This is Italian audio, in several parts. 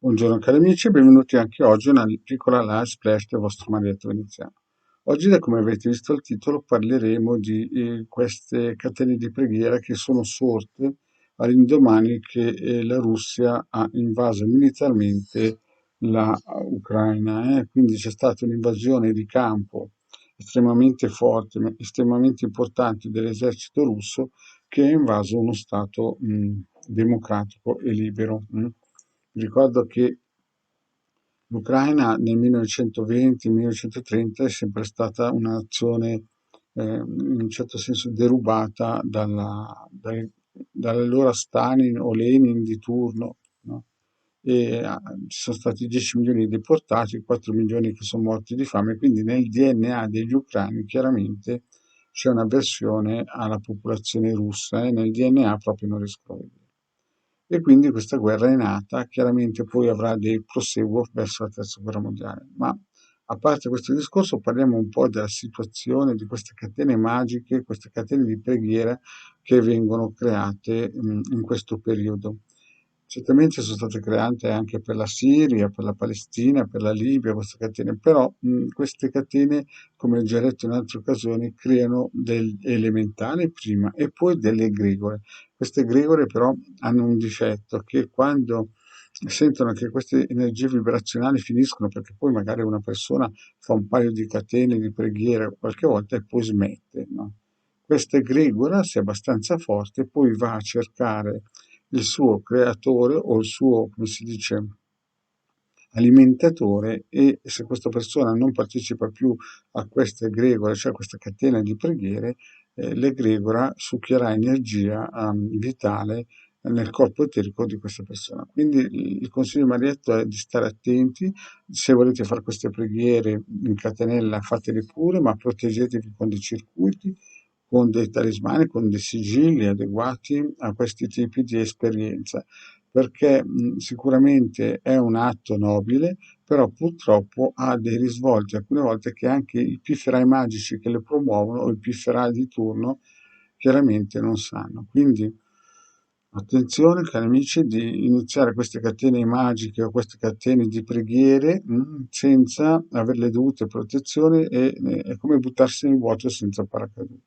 Buongiorno cari amici, benvenuti anche oggi a una piccola live splash del vostro Marietto veneziano. Oggi, da come avete visto il titolo, parleremo di queste catene di preghiera che sono sorte all'indomani che la Russia ha invaso militarmente la Ucraina. Quindi c'è stata un'invasione di campo estremamente forte, estremamente importante dell'esercito russo che ha invaso uno Stato democratico e libero. Ricordo che l'Ucraina nel 1920-1930 è sempre stata una nazione in un certo senso derubata dall'allora Stalin o Lenin di turno, no? Ci sono stati 10 milioni di deportati, 4 milioni che sono morti di fame, quindi nel DNA degli ucraini chiaramente c'è un'avversione alla popolazione russa e nel DNA proprio non riescono a vedere. E quindi questa guerra è nata, chiaramente poi avrà dei proseguo verso la terza guerra mondiale. Ma a parte questo discorso, parliamo un po' della situazione di queste catene magiche, queste catene di preghiera che vengono create in questo periodo. Certamente sono state create anche per la Siria, per la Palestina, per la Libia, queste catene, però queste catene, come ho già detto in altre occasioni, creano degli elementali prima e poi delle egregore. Queste egregore però hanno un difetto, che quando sentono che queste energie vibrazionali finiscono, perché poi magari una persona fa un paio di catene di preghiera qualche volta e poi smette, no? Questa egregora, se è abbastanza forte, poi va a cercare il suo creatore o il suo, come si dice, alimentatore, e se questa persona non partecipa più a questa egregora, cioè a questa catena di preghiere, l'egregora succhierà energia vitale nel corpo eterico di questa persona. Quindi il consiglio di Marietto è di stare attenti. Se volete fare queste preghiere in catenella, fatele pure, ma proteggetevi con dei circuiti, con dei talismani, con dei sigilli adeguati a questi tipi di esperienza, perché sicuramente è un atto nobile, però purtroppo ha dei risvolti alcune volte che anche i pifferai magici che le promuovono o i pifferai di turno chiaramente non sanno. Quindi attenzione, cari amici, di iniziare queste catene magiche o queste catene di preghiere senza avere le dovute protezioni, è come buttarsi nel vuoto senza paracadute.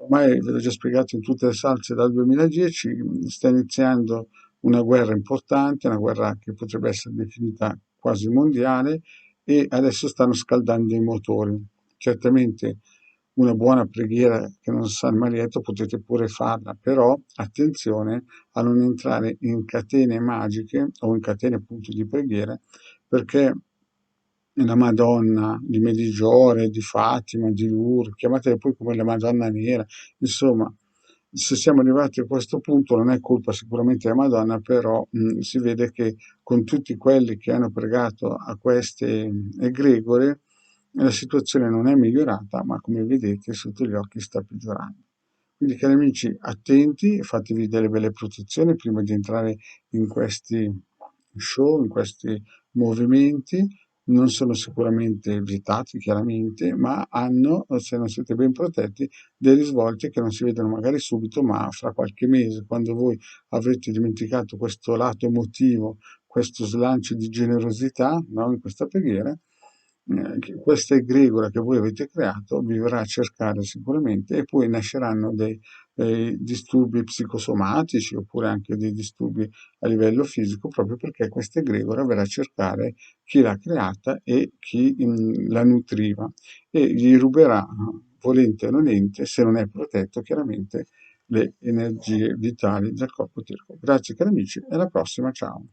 Ormai ve l'ho già spiegato in tutte le salse dal 2010, sta iniziando una guerra importante, una guerra che potrebbe essere definita quasi mondiale, e adesso stanno scaldando i motori. Certamente una buona preghiera che non sa il Marietto potete pure farla, però attenzione a non entrare in catene magiche o in catene appunto di preghiera, perché la Madonna di Medigiore, di Fatima, di Lourdes, chiamatele poi come la Madonna Nera, insomma, se siamo arrivati a questo punto non è colpa sicuramente della Madonna, però si vede che con tutti quelli che hanno pregato a queste egregore la situazione non è migliorata, ma come vedete sotto gli occhi sta peggiorando. Quindi cari amici, attenti, fatevi delle belle protezioni prima di entrare in questi show, in questi movimenti. Non sono sicuramente vietati chiaramente, ma hanno, se non siete ben protetti, dei risvolti che non si vedono magari subito, ma fra qualche mese, quando voi avrete dimenticato questo lato emotivo, questo slancio di generosità, no, in questa preghiera, questa egregora che voi avete creato vi verrà a cercare sicuramente, e poi nasceranno dei disturbi psicosomatici oppure anche dei disturbi a livello fisico, proprio perché questa egregora verrà a cercare chi l'ha creata e chi la nutriva, e gli ruberà, volente o nolente, se non è protetto chiaramente, le energie vitali del corpo eterico. Grazie cari amici, e alla prossima, ciao.